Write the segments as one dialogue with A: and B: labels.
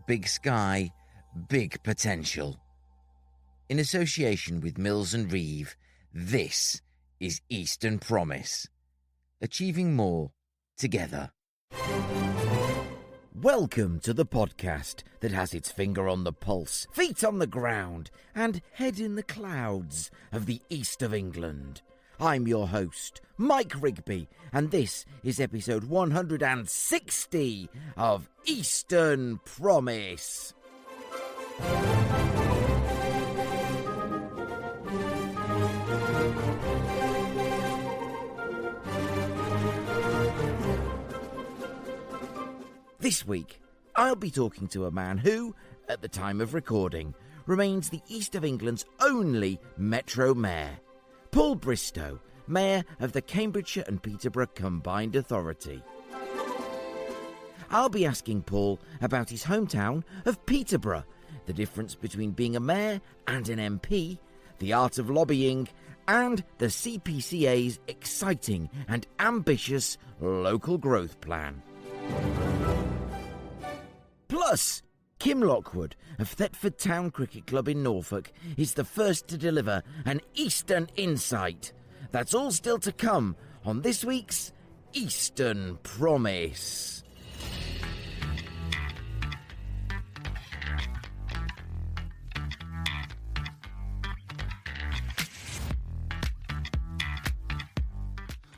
A: big sky, big potential. In association with Mills and Reeve, this is Eastern Promise. Achieving more together. Welcome to the podcast that has its finger on the pulse, feet on the ground, and head in the clouds of the east of England. I'm your host, Mike Rigby, and this is episode 160 of Eastern Promise. This week, I'll be talking to a man who, at the time of recording, remains the East of England's only Metro Mayor, Paul Bristow, Mayor of the Cambridgeshire and Peterborough Combined Authority. I'll be asking Paul about his hometown of Peterborough, the difference between being a mayor and an MP, the art of lobbying, and the CPCA's exciting and ambitious local growth plan. Plus, Kim Lockwood of Thetford Town Cricket Club in Norfolk is the first to deliver an Eastern insight. That's all still to come on this week's Eastern Promise.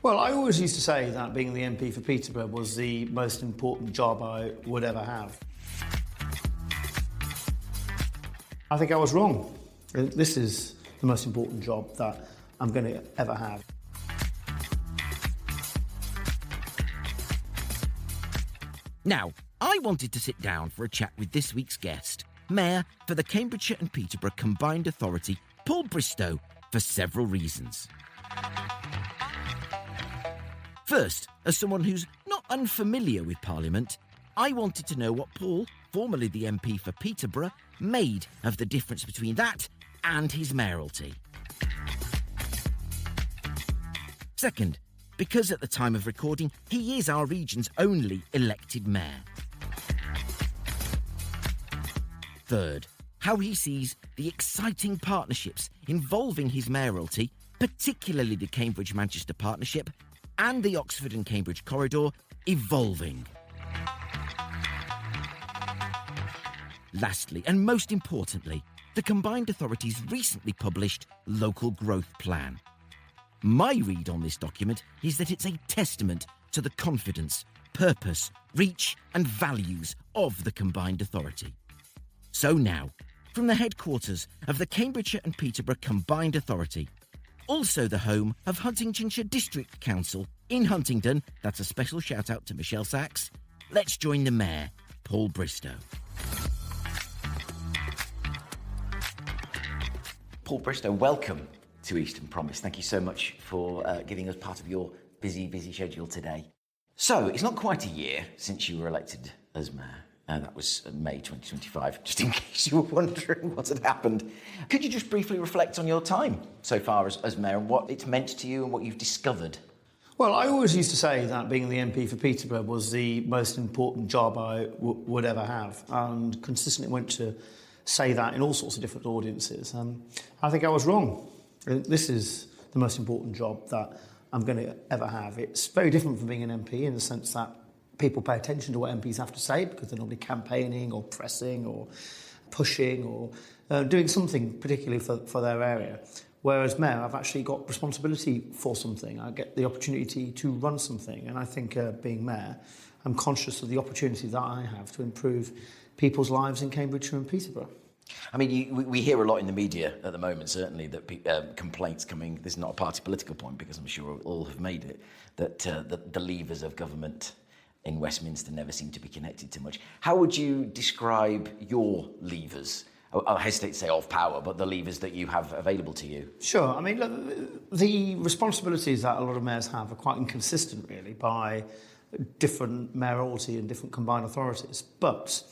B: Well, I always used to say that being the MP for Peterborough was the most important job I would ever have. I think I was wrong. This is the most important job that I'm going to ever have.
A: Now, I wanted to sit down for a chat with this week's guest, Mayor for the Cambridgeshire and Peterborough Combined Authority, Paul Bristow, for several reasons. First, as someone who's not unfamiliar with Parliament, I wanted to know what Paul, formerly the MP for Peterborough, made of the difference between that and his mayoralty. Second, because at the time of recording, he is our region's only elected mayor. Third, how he sees the exciting partnerships involving his mayoralty, particularly the Cambridge-Manchester Partnership and the Oxford and Cambridge Corridor, evolving. Lastly, and most importantly, the Combined Authority's recently published Local Growth Plan. My read on this document is that it's a testament to the confidence, purpose, reach and values of the Combined Authority. So now, from the headquarters of the Cambridgeshire and Peterborough Combined Authority, also the home of Huntingdonshire District Council in Huntingdon, that's a special shout out to Michelle Sachs, let's join the Mayor, Paul Bristow. Paul Bristow, welcome to Eastern Promise. Thank you so much for giving us part of your busy schedule today. So, it's not quite a year since you were elected as Mayor. That was May 2025, just in case you were wondering what had happened. Could you just briefly reflect on your time so far as Mayor and what it's meant to you and what you've discovered?
B: Well, I always used to say that being the MP for Peterborough was the most important job I would ever have, and consistently went to say that in all sorts of different audiences. I think I was wrong. This is the most important job that I'm going to ever have. It's very different from being an MP in the sense that people pay attention to what MPs have to say because they're normally campaigning or pressing or pushing or doing something particularly for their area. Whereas Mayor, I've actually got responsibility for something. I get the opportunity to run something. And I think being Mayor, I'm conscious of the opportunity that I have to improve people's lives in Cambridgeshire and Peterborough.
A: I mean, we hear a lot in the media at the moment, certainly, that complaints coming, this is not a party political point because I'm sure all have made it, that the levers of government in Westminster never seem to be connected to much. How would you describe your levers? I hesitate to say of power, but the levers that you have available to you.
B: Sure. I mean, look, the responsibilities that a lot of mayors have are quite inconsistent, really, by different mayoralty and different combined authorities. But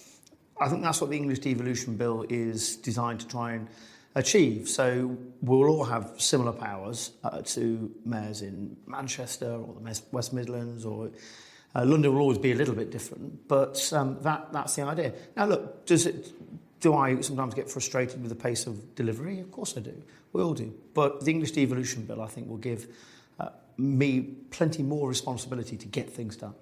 B: I think that's what the English Devolution Bill is designed to try and achieve. So we'll all have similar powers to mayors in Manchester or the West Midlands or London will always be a little bit different, but that's the idea. Now, look, do I sometimes get frustrated with the pace of delivery? Of course I do. We all do. But the English Devolution Bill, I think, will give me plenty more responsibility to get things done.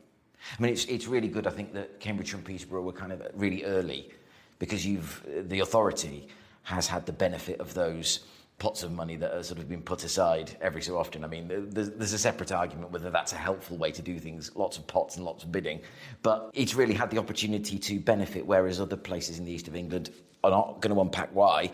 C: I mean, it's really good, I think, that Cambridgeshire and Peterborough were kind of really early, because the authority has had the benefit of those pots of money that have sort of been put aside every so often. I mean, there's a separate argument whether that's a helpful way to do things, lots of pots and lots of bidding, but it's really had the opportunity to benefit, whereas other places in the east of England, are not going to unpack why,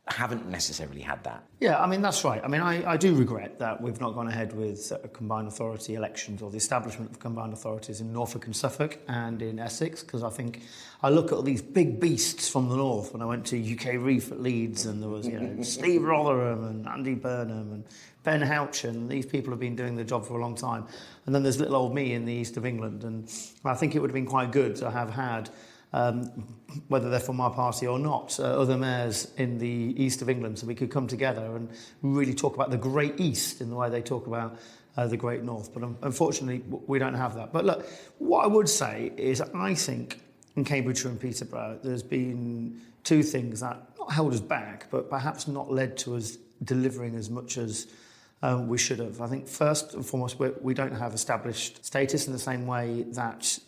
C: haven't necessarily had that.
B: Yeah, I mean, that's right. I mean, I do regret that we've not gone ahead with combined authority elections, or the establishment of combined authorities in Norfolk and Suffolk and in Essex, because I think I look at all these big beasts from the north. When I went to UK Reef at Leeds, and there was, Steve Rotherham and Andy Burnham and Ben Houchin. These people have been doing the job for a long time. And then there's little old me in the east of England. And I think it would have been quite good to have had, whether they're from our party or not, other mayors in the east of England, so we could come together and really talk about the Great East in the way they talk about the Great North. But unfortunately, we don't have that. But look, what I would say is I think in Cambridgeshire and Peterborough, there's been two things that not held us back, but perhaps not led to us delivering as much as we should have. I think first and foremost, we don't have established status in the same way that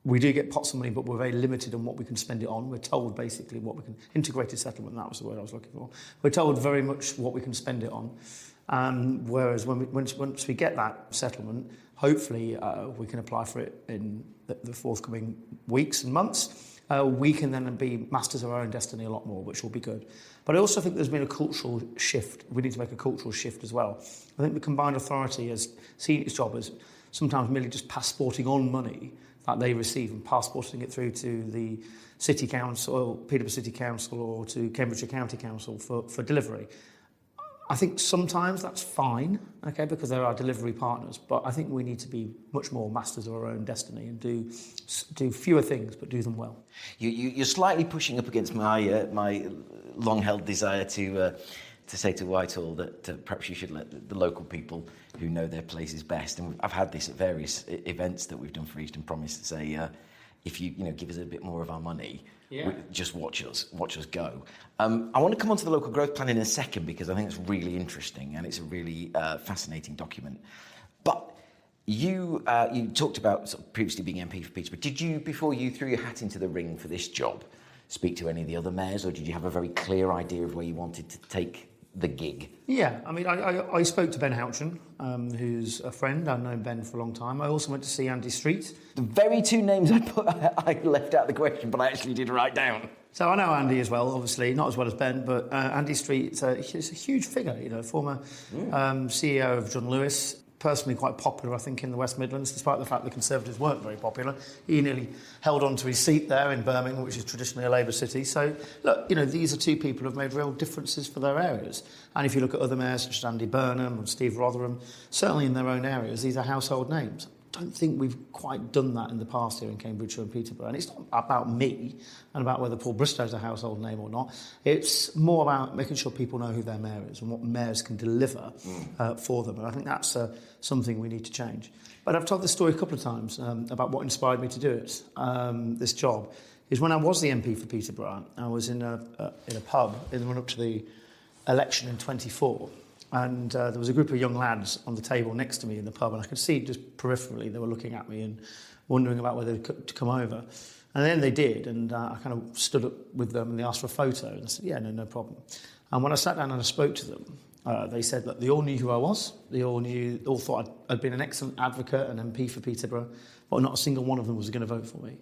B: we do get pots of money, but we're very limited on what we can spend it on. We're told basically what we can... Integrated settlement, that was the word I was looking for. We're told very much what we can spend it on. Whereas once we get that settlement, hopefully we can apply for it in the forthcoming weeks and months. We can then be masters of our own destiny a lot more, which will be good. But I also think there's been a cultural shift. We need to make a cultural shift as well. I think the Combined Authority has seen its job as sometimes merely just passporting on money that they receive and passporting it through to the City Council, Peterborough City Council, or to Cambridgeshire County Council for delivery. I think sometimes that's fine, okay, because they're our delivery partners, but I think we need to be much more masters of our own destiny and do fewer things, but do them well.
C: You're slightly pushing up against my long-held desire to say to Whitehall that perhaps you should let the local people who know their places best. And I've had this at various events that we've done for Eastern Promise to say, if you give us a bit more of our money, just watch us go. I want to come on to the local growth plan in a second, because I think it's really interesting and it's a really fascinating document. But you talked about sort of previously being MP for Peterborough. Did you, before you threw your hat into the ring for this job, speak to any of the other mayors, or did you have a very clear idea of where you wanted to take the gig?
B: Yeah, I mean, I spoke to Ben Houchin, who's a friend. I've known Ben for a long time. I also went to see Andy Street.
C: The very two names I left out of the question, but I actually did write down.
B: So I know Andy as well, obviously, not as well as Ben, but Andy Street is a huge figure, former CEO of John Lewis. Personally quite popular, I think, in the West Midlands, despite the fact the Conservatives weren't very popular. He nearly held on to his seat there in Birmingham, which is traditionally a Labour city. So, look, these are two people who have made real differences for their areas. And if you look at other mayors, such as Andy Burnham and Steve Rotherham, certainly in their own areas, these are household names. I don't think we've quite done that in the past here in Cambridgeshire and Peterborough. And it's not about me and about whether Paul Bristow is a household name or not. It's more about making sure people know who their mayor is and what mayors can deliver for them. And I think that's something we need to change. But I've told this story a couple of times about what inspired me to do it, this job, is when I was the MP for Peterborough. I was in a pub in the run-up to the election in 24. And there was a group of young lads on the table next to me in the pub, and I could see just peripherally they were looking at me and wondering about whether they could come over. And then they did, and I kind of stood up with them and they asked for a photo. And I said, yeah, no problem. And when I sat down and I spoke to them, they said that they all knew who I was. They all thought I'd been an excellent advocate and MP for Peterborough, but not a single one of them was going to vote for me.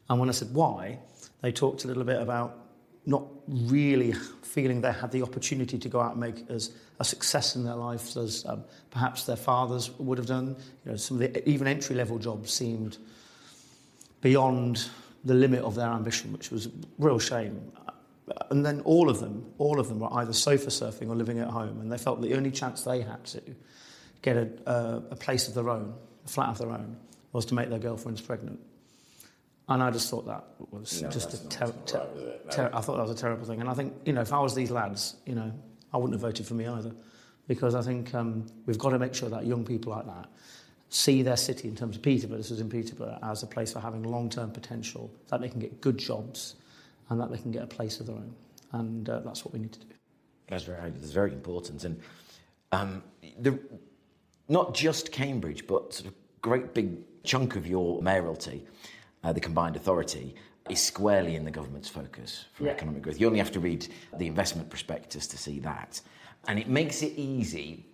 B: And when I said why, they talked a little bit about not really feeling they had the opportunity to go out and make as a success in their lives as perhaps their fathers would have done. Some of the even entry-level jobs seemed beyond the limit of their ambition, which was a real shame. And then all of them were either sofa surfing or living at home, and they felt the only chance they had to get a place of their own, a flat of their own, was to make their girlfriends pregnant. And I just thought that was I thought that was a terrible thing. And I think, if I was these lads, I wouldn't have voted for me either. Because I think we've got to make sure that young people like that see their city in terms of Peterborough, this is in Peterborough, as a place for having long-term potential, that they can get good jobs and that they can get a place of their own. And that's what we need to do.
C: That's very important. And not just Cambridge, but sort of great big chunk of your mayoralty, the Combined Authority, is squarely in the government's focus for economic growth. You only have to read the investment prospectus to see that. And it makes it easy,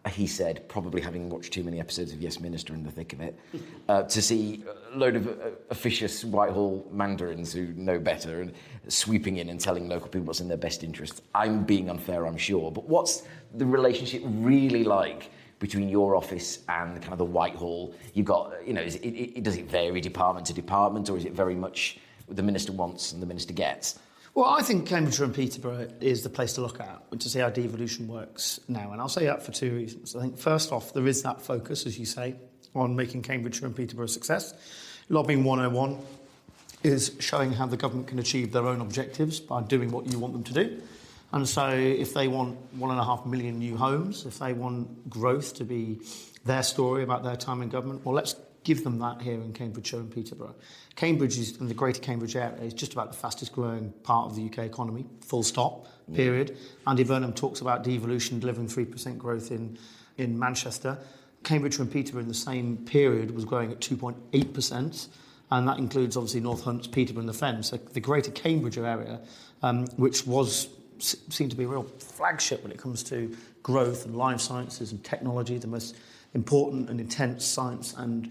C: he said, probably having watched too many episodes of Yes Minister in the thick of it, to see a load of officious Whitehall mandarins who know better and sweeping in and telling local people what's in their best interest. I'm being unfair, I'm sure, but what's the relationship really like between your office and kind of the Whitehall? You've got, does it vary department to department, or is it very much what the minister wants and the minister gets?
B: Well, I think Cambridgeshire and Peterborough is the place to look at to see how devolution works now. And I'll say that for two reasons. I think, first off, there is that focus, as you say, on making Cambridgeshire and Peterborough a success. Lobbying 101 is showing how the government can achieve their own objectives by doing what you want them to do. And so if they want 1.5 million new homes, if they want growth to be their story about their time in government, well, let's give them that here in Cambridgeshire and Peterborough. Cambridge is, in the Greater Cambridge area, is just about the fastest growing part of the UK economy, full stop, period. Andy Burnham talks about devolution delivering 3% growth in Manchester. Cambridgeshire and Peterborough in the same period was growing at 2.8%, and that includes obviously North Hunts, Peterborough and the Fen. So the Greater Cambridge area, which seemed to be a real flagship when it comes to growth and life sciences and technology, the most important and intense science and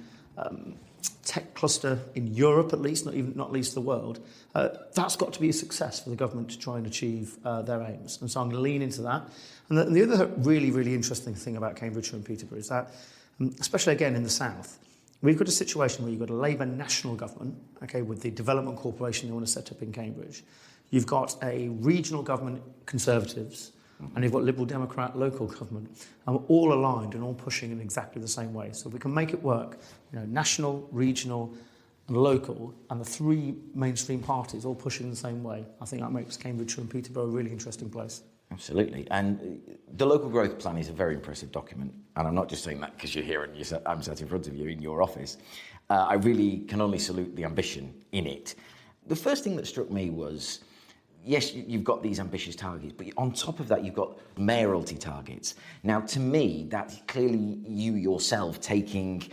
B: tech cluster in Europe, at least, not least the world. That's got to be a success for the government to try and achieve their aims. And so I'm going to lean into that. And the other really, really interesting thing about Cambridgeshire and Peterborough is that, especially again in the south, we've got a situation where you've got a Labour national government, okay, with the development corporation they want to set up in Cambridge. You've got a regional government, Conservatives, and you've got Liberal Democrat local government, and we're all aligned and all pushing in exactly the same way. So we can make it work, national, regional and local, and the three mainstream parties all pushing in the same way. I think that makes Cambridgeshire and Peterborough a really interesting place.
C: Absolutely. And the local growth plan is a very impressive document. And I'm not just saying that because you're here and I'm sat in front of you in your office. I really can only salute the ambition in it. The first thing that struck me was, yes, you've got these ambitious targets, but on top of that, you've got mayoralty targets. Now, to me, that's clearly you yourself taking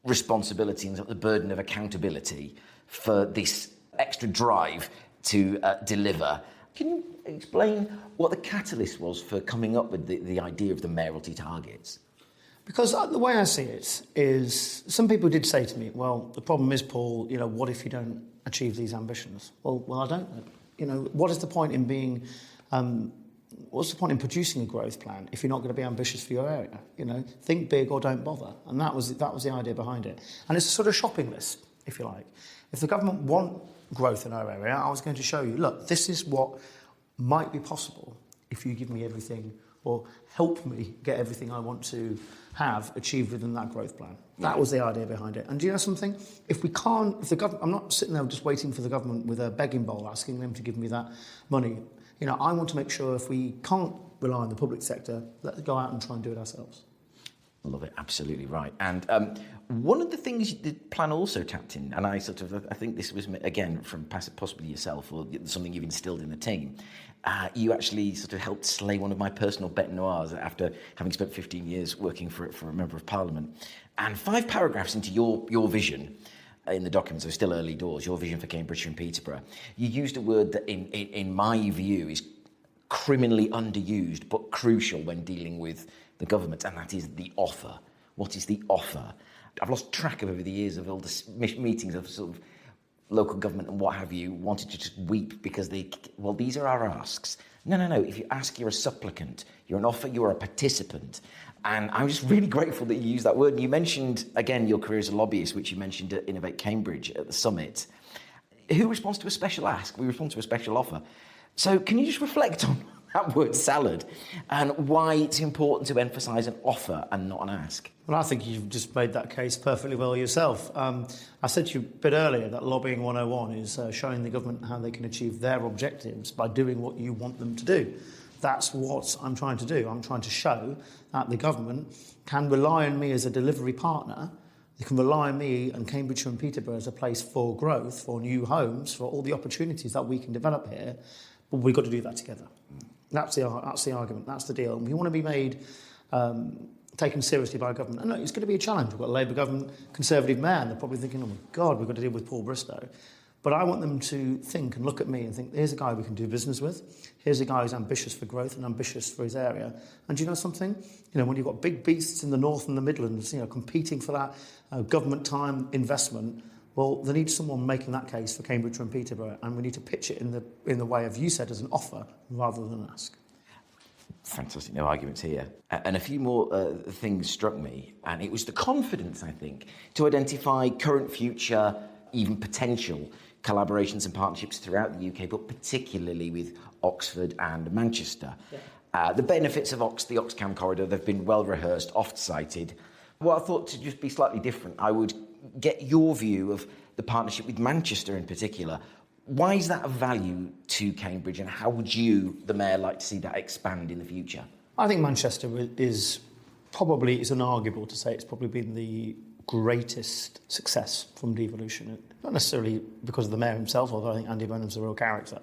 C: responsibility and the burden of accountability for this extra drive to deliver. Can you explain what the catalyst was for coming up with the idea of the mayoralty targets?
B: Because the way I see it is, some people did say to me, well, the problem is, Paul, what if you don't achieve these ambitions? Well, I don't know. What is the point in being, what's the point in producing a growth plan if you're not going to be ambitious for your area? Think big or don't bother. And that was the idea behind it. And it's a sort of shopping list, if you like. If the government want growth in our area, I was going to show you, look, this is what might be possible if you give me everything or help me get everything I want to have achieved within that growth plan. That was the idea behind it. And do you know something? If the government, I'm not sitting there just waiting for the government with a begging bowl asking them to give me that money. I want to make sure if we can't rely on the public sector, let's go out and try and do it ourselves.
C: I love it, absolutely right. And one of the things the plan also tapped in, and I think this was, again, from possibly yourself or something you've instilled in the team, you actually sort of helped slay one of my personal bête noirs after having spent 15 years working for a Member of Parliament. And 5 paragraphs into your vision in the document, so still early doors, your vision for Cambridgeshire and Peterborough, you used a word that in my view is criminally underused but crucial when dealing with the government, and that is the offer. What is the offer? I've lost track over the years of all the meetings of sort of local government and what have you, wanted to just weep because these are our asks. No. If you ask, you're a supplicant. You're an offer, you're a participant. And I'm just really grateful that you used that word. And you mentioned, again, your career as a lobbyist, which you mentioned at Innovate Cambridge at the summit. Who responds to a special ask? We respond to a special offer. So can you just reflect on that word salad and why it's important to emphasise an offer and not an ask?
B: Well, I think you've just made that case perfectly well yourself. I said to you a bit earlier that Lobbying 101 is showing the government how they can achieve their objectives by doing what you want them to do. That's what I'm trying to do. I'm trying to show that the government can rely on me as a delivery partner. They can rely on me and Cambridgeshire and Peterborough as a place for growth, for new homes, for all the opportunities that we can develop here. But we've got to do that together. That's the argument. That's the deal. And we want to be made taken seriously by government. And look, it's going to be a challenge. We've got a Labour government, Conservative mayor, and they're probably thinking, oh my God, we've got to deal with Paul Bristow. But I want them to think and look at me and think, here's a guy we can do business with. Here's a guy who's ambitious for growth and ambitious for his area. And do you know something? You know, when you've got big beasts in the North and the Midlands, you know, competing for that government time investment, well, they need someone making that case for Cambridgeshire and Peterborough, and we need to pitch it in the way of, you said, as an offer rather than an ask.
C: Fantastic, no arguments here. And a few more things struck me, and it was the confidence, I think, to identify current, future, even potential collaborations and partnerships throughout the UK, but particularly with Oxford and Manchester. Yeah. The benefits of the Oxcam corridor, they've been well rehearsed, oft cited. Well, I thought to just be slightly different, I would get your view of the partnership with Manchester in particular. Why is that of value to Cambridge, and how would you, the Mayor, like to see that expand in the future? I
B: think Manchester is unarguable to say it's probably been the greatest success from devolution. Not necessarily because of the Mayor himself, although I think Andy Burnham's a real character.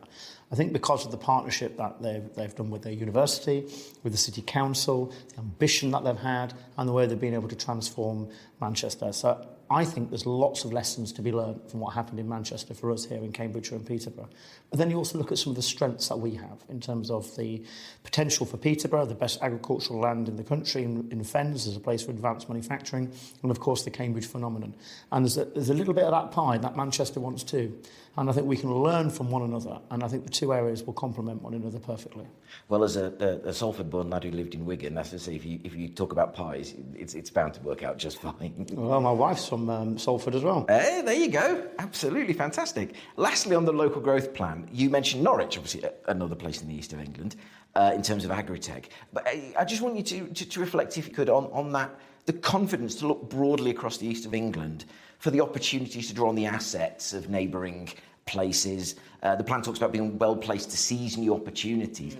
B: I think because of the partnership that they've done with their university, with the City Council, the ambition that they've had, and the way they've been able to transform Manchester. So I think there's lots of lessons to be learned from what happened in Manchester for us here in Cambridgeshire and Peterborough. But then you also look at some of the strengths that we have in terms of the potential for Peterborough, the best agricultural land in the country, in Fens as a place for advanced manufacturing, and of course the Cambridge phenomenon. And there's a little bit of that pie that Manchester wants too. And I think we can learn from one another, and I think the two areas will complement one another perfectly.
C: Well, as a Salford-born lad who lived in Wigan, that's to say, if you talk about pies, it's bound to work out just fine.
B: Well, my wife's from Salford as well.
C: Hey, there you go. Absolutely fantastic. Lastly, on the local growth plan, you mentioned Norwich, obviously another place in the east of England, in terms of agri-tech. But I just want you to reflect, if you could, on that, the confidence to look broadly across the east of England for the opportunities to draw on the assets of neighbouring places. The plan talks about being well placed to seize new opportunities.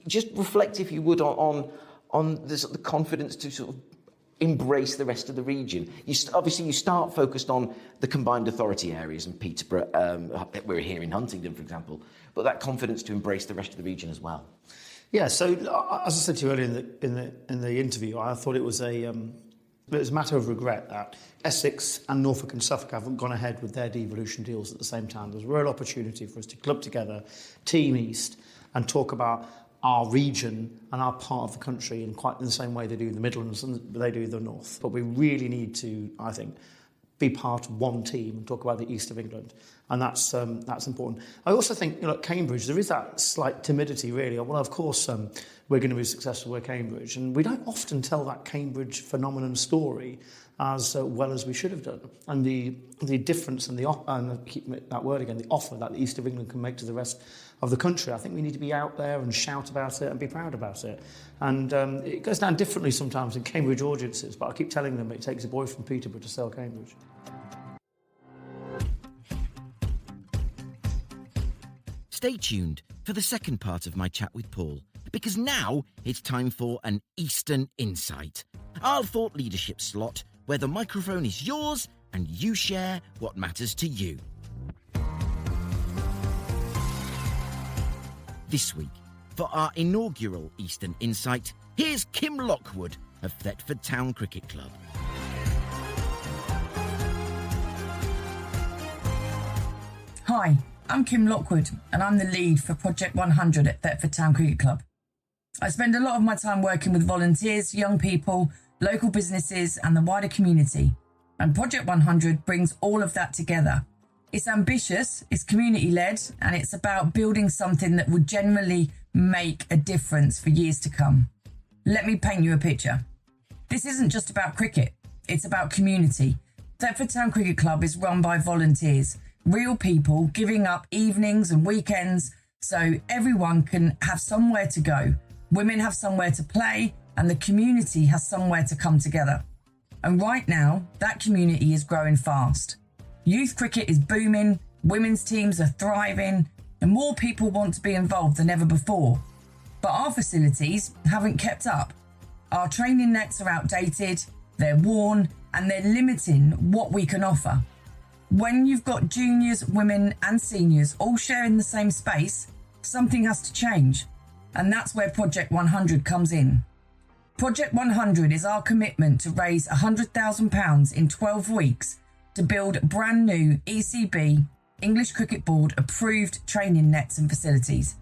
C: Just reflect, if you would, on the confidence to sort of embrace the rest of the region. You start focused on the combined authority areas in Peterborough. We're here in Huntingdon, for example, but that confidence to embrace the rest of the region as well.
B: Yeah. So as I said to you earlier in the interview, I thought it was a matter of regret that Essex and Norfolk and Suffolk haven't gone ahead with their devolution deals at the same time. There's a real opportunity for us to club together, Team East, and talk about our region and our part of the country in the same way they do the Midlands and they do the North. But we really need to, I think, be part of one team and talk about the east of England. And that's important. I also think, Cambridge, there is that slight timidity, really. Well, of course, we're going to be successful with Cambridge. And we don't often tell that Cambridge phenomenon story as well as we should have done. And the difference and keep that word again, the offer that the east of England can make to the rest of the country. I think we need to be out there and shout about it and be proud about it. And it goes down differently sometimes in Cambridge audiences, but I keep telling them it takes a boy from Peterborough to sell Cambridge.
A: Stay tuned for the second part of my chat with Paul, because now it's time for an Eastern Insight, our thought leadership slot where the microphone is yours and you share what matters to you. This week, for our inaugural Eastern Insight, here's Kim Lockwood of Thetford Town Cricket Club.
D: Hi, I'm Kim Lockwood and I'm the lead for Project 100 at Thetford Town Cricket Club. I spend a lot of my time working with volunteers, young people, local businesses and the wider community. And Project 100 brings all of that together. It's ambitious, it's community-led, and it's about building something that would generally make a difference for years to come. Let me paint you a picture. This isn't just about cricket, it's about community. Thetford Town Cricket Club is run by volunteers, real people giving up evenings and weekends so everyone can have somewhere to go. Women have somewhere to play, and the community has somewhere to come together. And right now, that community is growing fast. Youth cricket is booming, women's teams are thriving, and more people want to be involved than ever before. But our facilities haven't kept up. Our training nets are outdated, they're worn, and they're limiting what we can offer. When you've got juniors, women and seniors all sharing the same space, something has to change. And that's where Project 100 comes in. Project 100 is our commitment to raise £100,000 in 12 weeks to build brand new ECB, English Cricket Board approved training nets and facilities.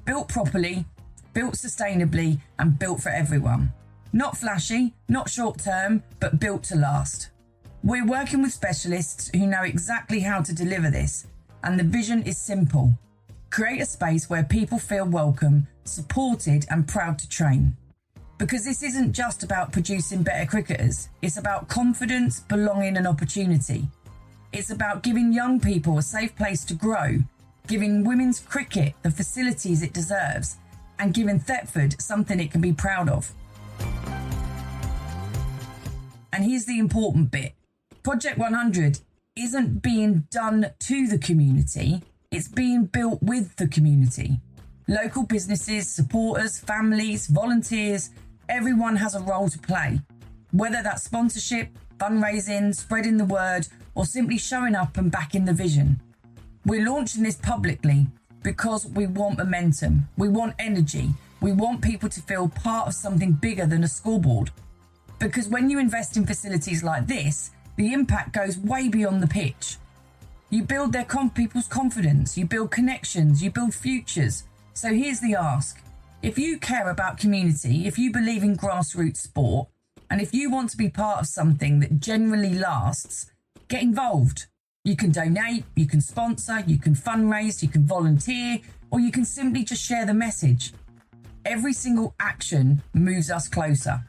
D: Built properly, built sustainably and built for everyone. Not flashy, not short term, but built to last. We're working with specialists who know exactly how to deliver this, and the vision is simple. Create a space where people feel welcome, supported and proud to train. Because this isn't just about producing better cricketers, it's about confidence, belonging and opportunity. It's about giving young people a safe place to grow, giving women's cricket the facilities it deserves, and giving Thetford something it can be proud of. And here's the important bit. Project 100 isn't being done to the community, it's being built with the community. Local businesses, supporters, families, volunteers, everyone has a role to play. Whether that's sponsorship, fundraising, spreading the word, or simply showing up and backing the vision. We're launching this publicly because we want momentum, we want energy, we want people to feel part of something bigger than a scoreboard. Because when you invest in facilities like this, the impact goes way beyond the pitch. You build people's confidence, you build connections, you build futures. So here's the ask. If you care about community, if you believe in grassroots sport, and if you want to be part of something that generally lasts, get involved. You can donate, you can sponsor, you can fundraise, you can volunteer, or you can simply just share the message. Every single action moves us closer.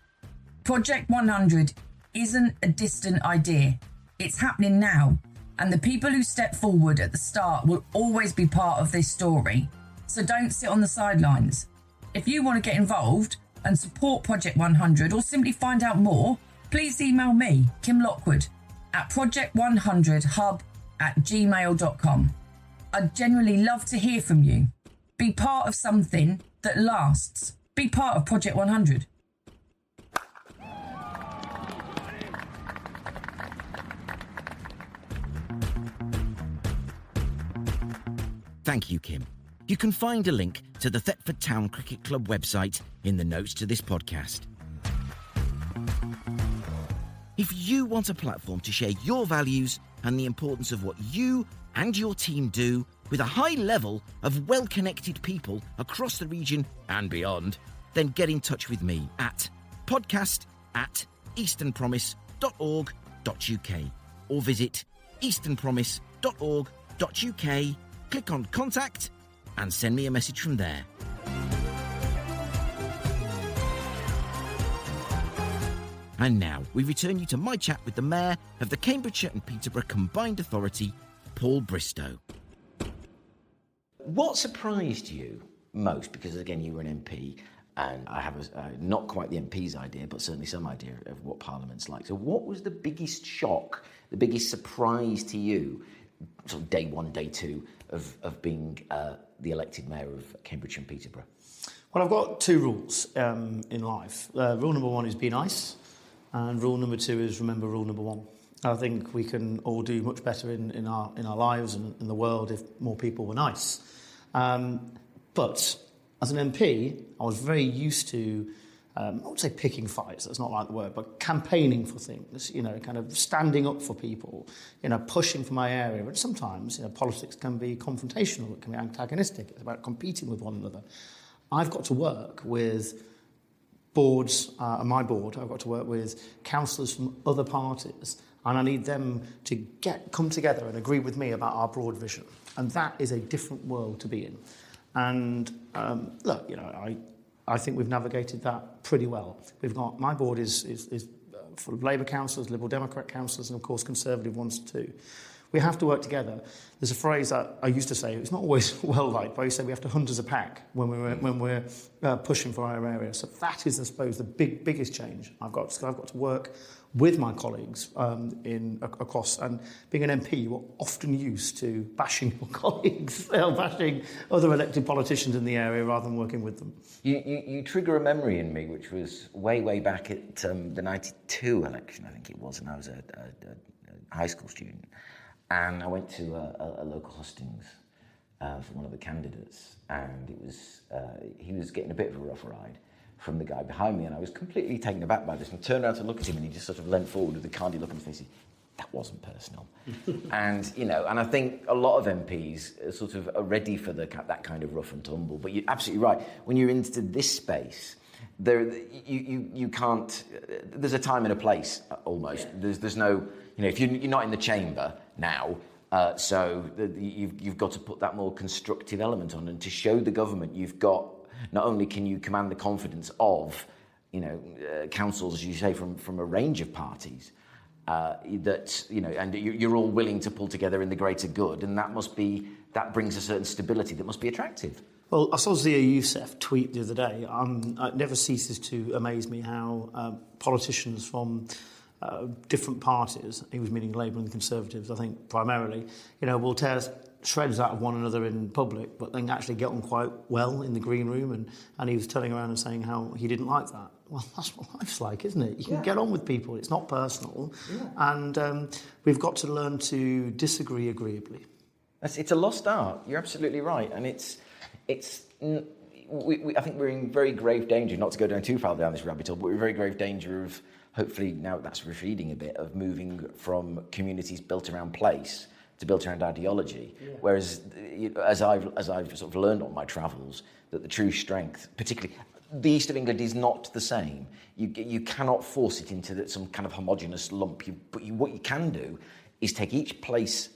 D: Project 100 isn't a distant idea. It's happening now, and the people who step forward at the start will always be part of this story. So don't sit on the sidelines. If you want to get involved and support Project 100 or simply find out more, please email me, Kim Lockwood, at project100hub@gmail.com. I'd genuinely love to hear from you. Be part of something that lasts. Be part of Project 100.
A: Thank you, Kim. You can find a link to the Thetford Town Cricket Club website in the notes to this podcast. If you want a platform to share your values and the importance of what you and your team do with a high level of well-connected people across the region and beyond, then get in touch with me at podcast@easternpromise.org.uk or visit easternpromise.org.uk, click on Contact and send me a message from there. And now we return you to my chat with the Mayor of the Cambridgeshire and Peterborough Combined Authority, Paul Bristow.
C: What surprised you most? Because again, you were an MP, and I have not quite the MP's idea, but certainly some idea of what Parliament's like. So what was the biggest shock, the biggest surprise to you, sort of day one, day two, of being the elected Mayor of Cambridgeshire and Peterborough?
B: Well, I've got two rules in life. Rule number one is be nice, and rule number two is remember rule number one. I think we can all do much better in our lives and in the world if more people were nice. But as an MP, I was very used to, I would say picking fights, that's not like the word, but campaigning for things, kind of standing up for people, pushing for my area. But sometimes, politics can be confrontational, it can be antagonistic, it's about competing with one another. I've got to work with boards, my board, I've got to work with councillors from other parties, and I need them to come together and agree with me about our broad vision. And that is a different world to be in. And look, I think we've navigated that pretty well. My board is full of Labour councillors, Liberal Democrat councillors, and of course Conservative ones too. We have to work together. There's a phrase that I used to say, it's not always well liked, but I used to say we have to hunt as a pack when we're pushing for our area. So that is, I suppose, the biggest change. I've got to work with my colleagues across, and being an MP, you're often used to bashing your colleagues, bashing other elected politicians in the area rather than working with them.
C: You trigger a memory in me, which was way back at the 92 election, I think it was, and I was a high school student. And I went to a local hustings for one of the candidates, and it was he was getting a bit of a rough ride from the guy behind me, and I was completely taken aback by this, and turned around to look at him, and he just sort of leant forward with a kindly look on his face. That wasn't personal. And I think a lot of MPs are sort of are ready for that kind of rough and tumble, but you're absolutely right. When you're into this space, you can't, there's a time and a place almost. Yeah. There's no, if you're not in the chamber now, so you've got to put that more constructive element on, and to show the government you've got, not only can you command the confidence of, councils, as you say, from a range of parties, and you're all willing to pull together in the greater good, and that brings a certain stability that must be attractive.
B: Well, I saw Zia Youssef tweet the other day. It never ceases to amaze me how politicians from different parties, he was meaning Labour and the Conservatives, I think primarily, will tear shreds out of one another in public, but then actually get on quite well in the green room, and he was turning around and saying how he didn't like that. Well, that's what life's like, isn't it? You can get on with people, it's not personal, and we've got to learn to disagree agreeably.
C: It's a lost art, you're absolutely right, and I think we're in very grave danger, not to go down too far down this rabbit hole, but we're in very grave danger of, hopefully now that's receding a bit, of moving from communities built around place to built around ideology. Yeah. Whereas, as I've sort of learned on my travels, that the true strength, particularly the East of England, is not the same. You cannot force it into some kind of homogenous lump. What you can do is take each place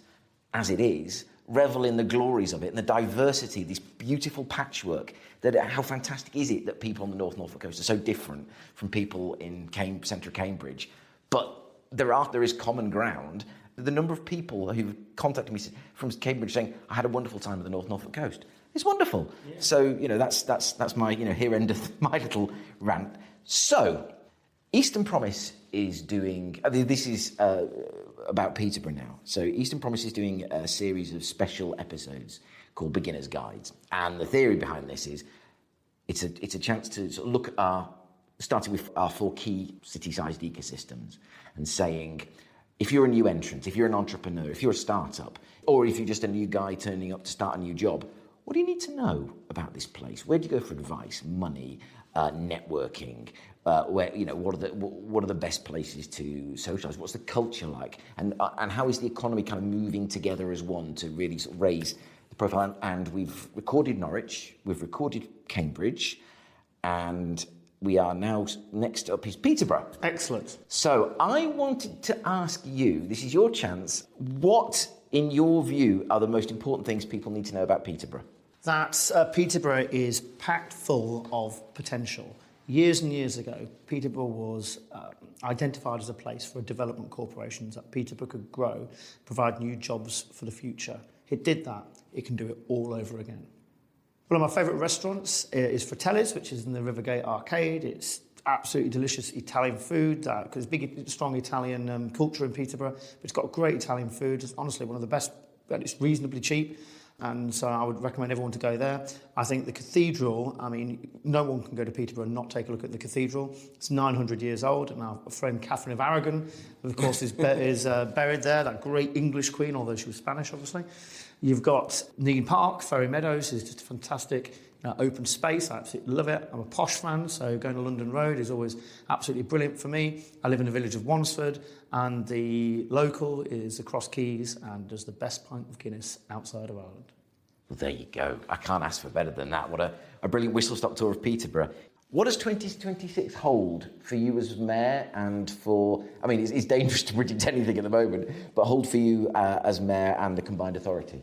C: as it is, revel in the glories of it and the diversity, this beautiful patchwork. How fantastic is it that people on the North Norfolk coast are so different from people in central Cambridge, but there is common ground. The number of people who've contacted me from Cambridge saying, I had a wonderful time at the North Norfolk coast. It's wonderful. Yeah. So, that's my, here end of my little rant. So, Eastern Promise is doing, this is about Peterborough now. So, Eastern Promise is doing a series of special episodes called Beginner's Guides. And the theory behind this is, it's a chance to sort of look at starting with our 4 key city-sized ecosystems and saying, if you're a new entrant, if you're an entrepreneur, if you're a startup, or if you're just a new guy turning up to start a new job, what do you need to know about this place? Where do you go for advice, money, networking? What are the best places to socialise? What's the culture like? And how is the economy kind of moving together as one to really sort of raise the profile? And we've recorded Norwich, we've recorded Cambridge, and we are now, next up is Peterborough.
B: Excellent.
C: So I wanted to ask you, this is your chance, what, in your view, are the most important things people need to know about Peterborough?
B: That Peterborough is packed full of potential. Years and years ago, Peterborough was identified as a place for development corporations that Peterborough could grow, provide new jobs for the future. It did that. It can do it all over again. One of my favourite restaurants is Fratelli's, which is in the Rivergate Arcade. It's absolutely delicious Italian food, because big, strong Italian culture in Peterborough, but it's got great Italian food. It's honestly one of the best, and it's reasonably cheap, and so I would recommend everyone to go there. I think the cathedral, no one can go to Peterborough and not take a look at the cathedral. It's 900 years old, and our friend Catherine of Aragon, of course, is buried there, that great English queen, although she was Spanish, obviously. You've got Neen Park, Ferry Meadows is just a fantastic open space. I absolutely love it. I'm a posh fan, so going to London Road is always absolutely brilliant for me. I live in the village of Wansford, and the local is across Quays and does the best pint of Guinness outside of Ireland.
C: Well, there you go. I can't ask for better than that. What a brilliant whistle-stop tour of Peterborough. What does 2026 hold for you as mayor and for... it's dangerous to predict anything at the moment, but hold for you as mayor and the Combined Authority?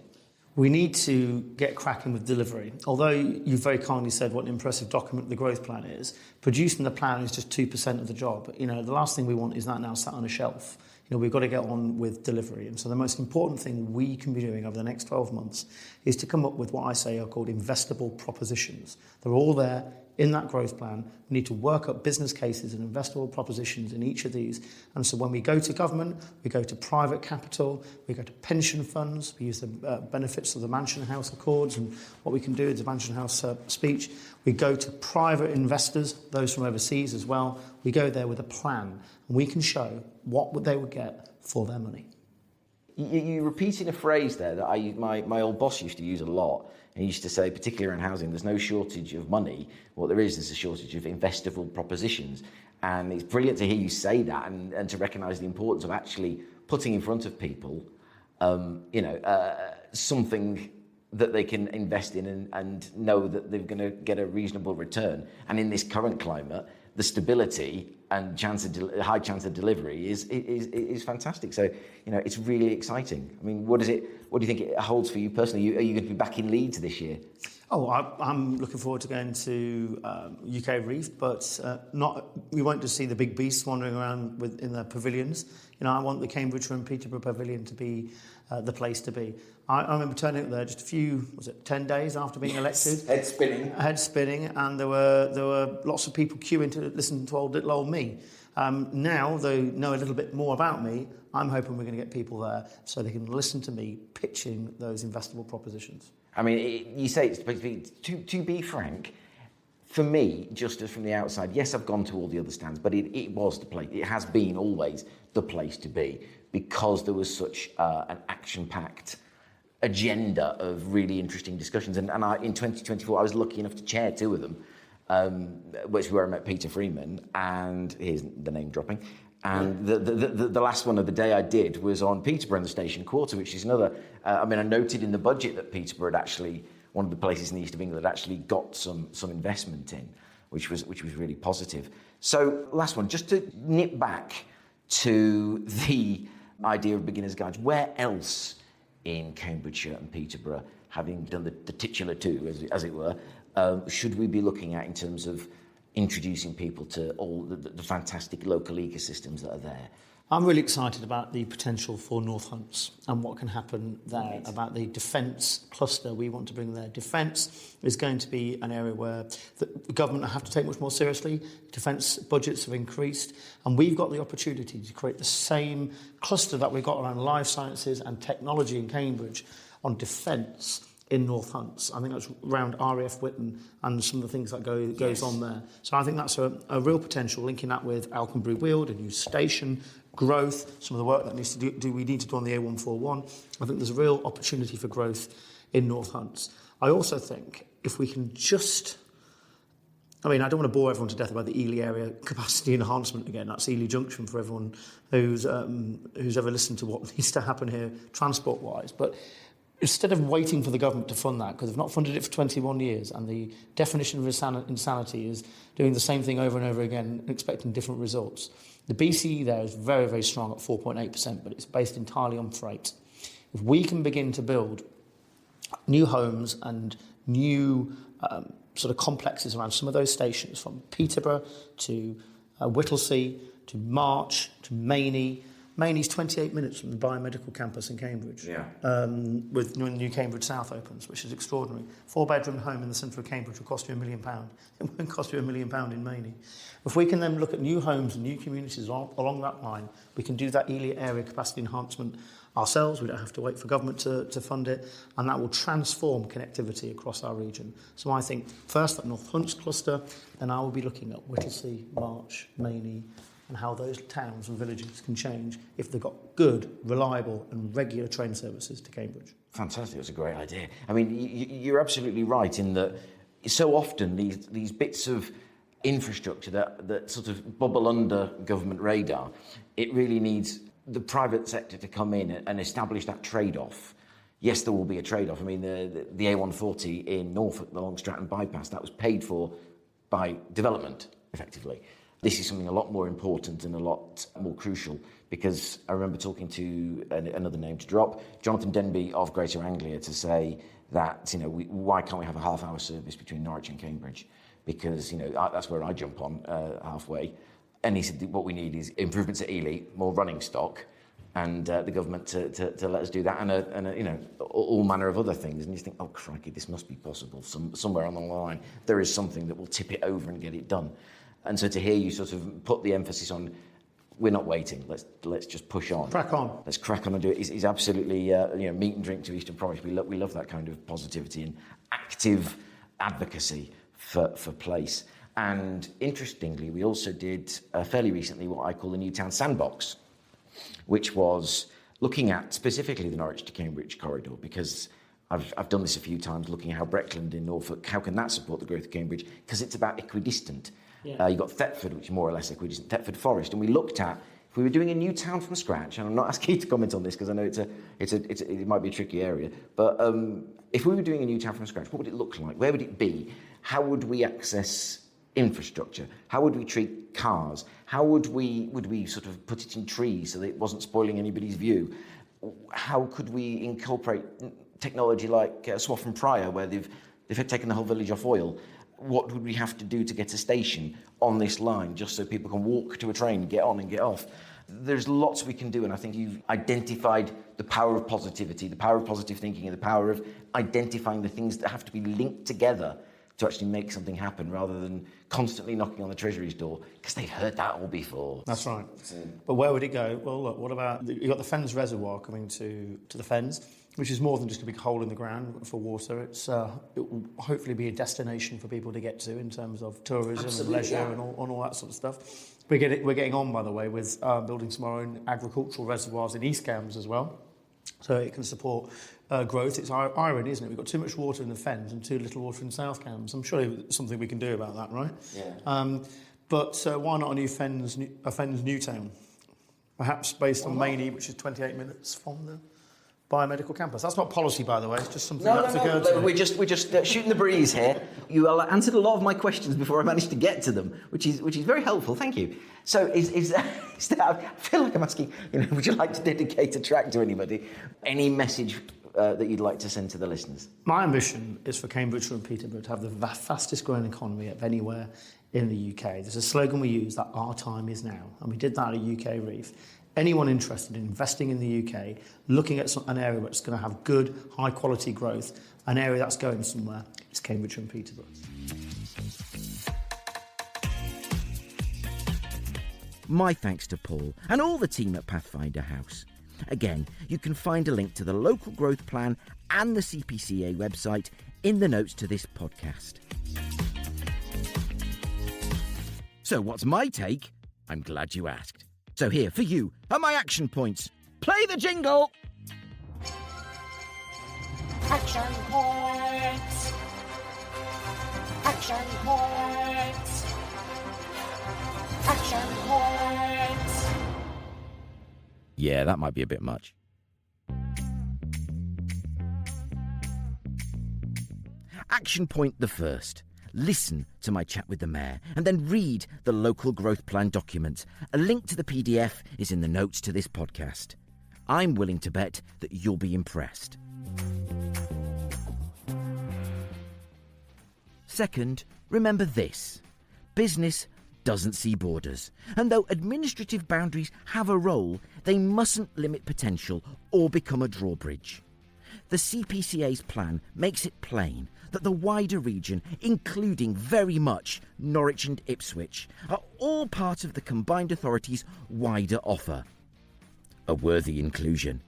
B: We need to get cracking with delivery. Although you very kindly said what an impressive document the growth plan is, producing the plan is just 2% of the job. The last thing we want is that now sat on a shelf. we've got to get on with delivery. And so the most important thing we can be doing over the next 12 months is to come up with what I say are called investable propositions. They're all there in that growth plan. We need to work up business cases and investable propositions in each of these. And so when we go to government, we go to private capital, we go to pension funds, we use the benefits of the Mansion House Accords and what we can do is the Mansion House speech. We go to private investors, those from overseas as well. We go there with a plan and we can show what they would get for their money.
C: You're repeating a phrase there that my old boss used to use a lot. And he used to say, particularly around housing, there's no shortage of money. What there is a shortage of investable propositions. And it's brilliant to hear you say that and to recognise the importance of actually putting in front of people, something that they can invest in and know that they're going to get a reasonable return. And in this current climate, the stability and high chance of delivery is fantastic. So, it's really exciting. I mean, what do you think it holds for you personally? Are you going to be back in Leeds this year?
B: Oh, I'm looking forward to going to UK Reef, but we won't just see the big beasts wandering around in their pavilions. I want the Cambridgeshire and Peterborough Pavilion to be the place to be. I remember turning up there just 10 days after being elected.
C: Head spinning,
B: and there were lots of people queuing to listen to little old me. Now they know a little bit more about me. I'm hoping we're going to get people there so they can listen to me pitching those investable propositions.
C: I mean, you say it's to be frank. For me, just as from the outside, yes, I've gone to all the other stands, but it was the place. It has been always the place to be because there was such an action-packed agenda of really interesting discussions. And in 2024, I was lucky enough to chair two of them, which where I met Peter Freeman, and here's the name dropping. And the last one of the day I did was on Peterborough and the Station Quarter, which is another. I noted in the budget that Peterborough had actually, one of the places in the east of England, had actually got some investment in, which was really positive. So last one, just to nip back to the idea of beginners' guides. Where else in Cambridgeshire and Peterborough, having done the titular two, as it were, should we be looking at in terms of introducing people to all the fantastic local ecosystems that are there?
B: I'm really excited about the potential for North Hunts and what can happen there, right. About the defence cluster we want to bring there. Defence is going to be an area where the government have to take much more seriously. Defence budgets have increased, and we've got the opportunity to create the same cluster that we've got around life sciences and technology in Cambridge on defence in North Hunts. I think that's around RAF Whitton and some of the things that goes on there. So I think that's a real potential, linking that with Alconbury Weald, a new station, growth, some of the work that we need to do on the A141. I think there's a real opportunity for growth in North Hunts. I also think if we can I don't want to bore everyone to death about the Ely area capacity enhancement again. That's Ely Junction for everyone who's ever listened to what needs to happen here transport-wise. But instead of waiting for the government to fund that, because they've not funded it for 21 years, and the definition of insanity is doing the same thing over and over again and expecting different results. The BCE there is very, very strong at 4.8%, but it's based entirely on freight. If we can begin to build new homes and new sort of complexes around some of those stations, from Peterborough to Whittlesea to March to Mayney. Mayney's 28 minutes from the biomedical campus in Cambridge, with when New Cambridge South opens, which is extraordinary. 4-bedroom home in the centre of Cambridge will cost you £1 million. It won't cost you £1 million in Mayney. If we can then look at new homes and new communities along that line, we can do that Ely area capacity enhancement ourselves. We don't have to wait for government to fund it, and that will transform connectivity across our region. So I think first that North Hunts cluster, then I will be looking at Whittlesea, March, Mayney, and how those towns and villages can change if they've got good, reliable and regular train services to Cambridge.
C: Fantastic, that's a great idea. I mean, you're absolutely right in that so often these bits of infrastructure that sort of bubble under government radar, it really needs the private sector to come in and establish that trade-off. Yes, there will be a trade-off. I mean, the A140 in Norfolk, the Long Stratton bypass, that was paid for by development, effectively. This is something a lot more important and a lot more crucial, because I remember talking to another name to drop, Jonathan Denby of Greater Anglia, to say that, why can't we have a half-hour service between Norwich and Cambridge? Because, that's where I jump on halfway. And he said what we need is improvements at Ely, more running stock, and the government to let us do that, and you know, all manner of other things. And you think, oh crikey, this must be possible. Somewhere along the line, there is something that will tip it over and get it done. And so to hear you sort of put the emphasis on, we're not waiting. Let's just push on.
B: Crack on.
C: Let's crack on and do it. Is absolutely meat and drink to Eastern Promise. We love that kind of positivity and active advocacy for place. And interestingly, we also did fairly recently what I call the Newtown Sandbox, which was looking at specifically the Norwich to Cambridge corridor, because I've done this a few times, looking at how Breckland in Norfolk, how can that support the growth of Cambridge? Because it's about equidistant. Yeah. You've got Thetford, which is more or less equidistant, Thetford Forest, and we looked at, if we were doing a new town from scratch, and I'm not asking you to comment on this because I know it might be a tricky area, but if we were doing a new town from scratch, what would it look like? Where would it be? How would we access infrastructure? How would we treat cars? How would we sort of put it in trees so that it wasn't spoiling anybody's view? How could we incorporate technology like Swaff and Prior, where they've taken the whole village off oil? What would we have to do to get a station on this line just so people can walk to a train, get on and get off? There's lots we can do, and I think you've identified the power of positivity, the power of positive thinking, and the power of identifying the things that have to be linked together to actually make something happen, rather than constantly knocking on the Treasury's door, because they've heard that all before.
B: That's right. But where would it go? Well, look, what about, you've got the Fens Reservoir coming to the Fens, which is more than just a big hole in the ground for water. It will hopefully be a destination for people to get to in terms of tourism and leisure and all that sort of stuff. We're getting on, by the way, with building some of our own agricultural reservoirs in East Cambs as well, so it can support growth. It's irony, isn't it? We've got too much water in the Fens and too little water in South Cambs. I'm sure there's something we can do about that, right?
C: Yeah.
B: But why not a Fens Newtown? Perhaps based on Mainey, which is 28 minutes from the biomedical campus. That's not policy, by the way. It's just something that's occurred to me.
C: We're just shooting the breeze here. You answered a lot of my questions before I managed to get to them, which is very helpful. Thank you. So is that, I feel like I'm asking, would you like to dedicate a track to anybody? Any message that you'd like to send to the listeners? My ambition is for Cambridgeshire and Peterborough to have the fastest growing economy of anywhere in the UK. There's a slogan we use, that our time is now, and we did that at UK Reef. Anyone interested in investing in the UK, looking at an area that's going to have good, high-quality growth, an area that's going somewhere, is Cambridgeshire and Peterborough.
A: My thanks to Paul and all the team at Pathfinder House. Again, you can find a link to the local growth plan and the CPCA website in the notes to this podcast. So what's my take? I'm glad you asked. So here, for you, are my action points. Play the jingle!
E: Action points! Action points! Action points!
A: Yeah, that might be a bit much. Action point the first. Listen to my chat with the Mayor and then read the local growth plan document. A link to the PDF is in the notes to this podcast. I'm willing to bet that you'll be impressed. Second, remember this. Business doesn't see borders, and though administrative boundaries have a role, they mustn't limit potential or become a drawbridge. The CPCA's plan makes it plain that the wider region, including very much Norwich and Ipswich, are all part of the Combined Authority's wider offer. A worthy inclusion,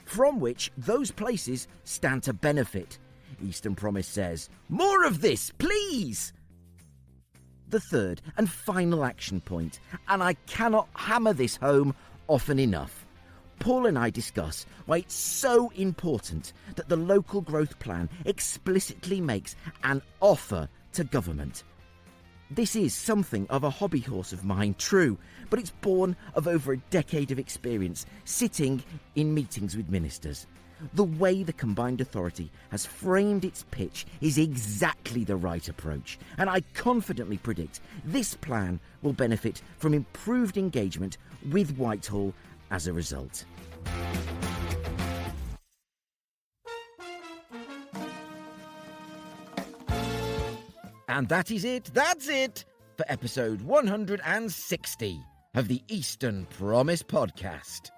A: from which those places stand to benefit. Eastern Promise says, more of this, please! The third and final action point, and I cannot hammer this home often enough. Paul and I discuss why it's so important that the local growth plan explicitly makes an offer to government. This is something of a hobby horse of mine, true, but it's born of over a decade of experience sitting in meetings with ministers. The way the Combined Authority has framed its pitch is exactly the right approach, and I confidently predict this plan will benefit from improved engagement with Whitehall as a result. And that is it, that's it, for episode 160 of the Eastern Promise podcast.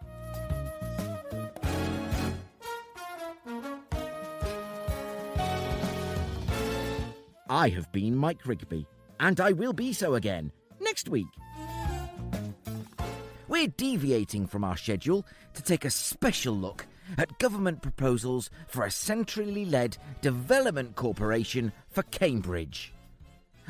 A: I have been Mike Rigby, and I will be so again next week. We're deviating from our schedule to take a special look at government proposals for a centrally led development corporation for Cambridge.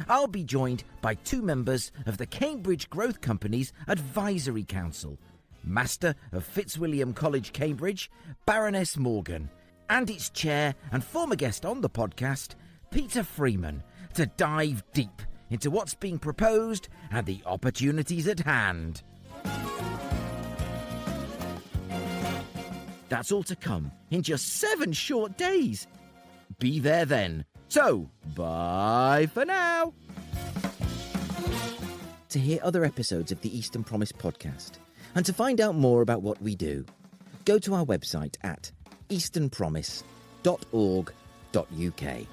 A: I'll be joined by 2 members of the Cambridge Growth Company's Advisory Council, Master of Fitzwilliam College, Cambridge, Baroness Morgan, and its chair and former guest on the podcast, Peter Freeman, to dive deep into what's being proposed and the opportunities at hand. That's all to come in just 7 short days. Be there then. So, bye for now. To hear other episodes of the Eastern Promise podcast and to find out more about what we do, go to our website at easternpromise.org.uk.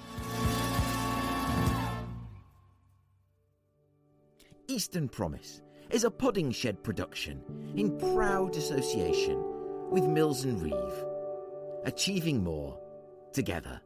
A: Eastern Promise is a Pudding Shed production in proud association with Mills and Reeve, achieving more together.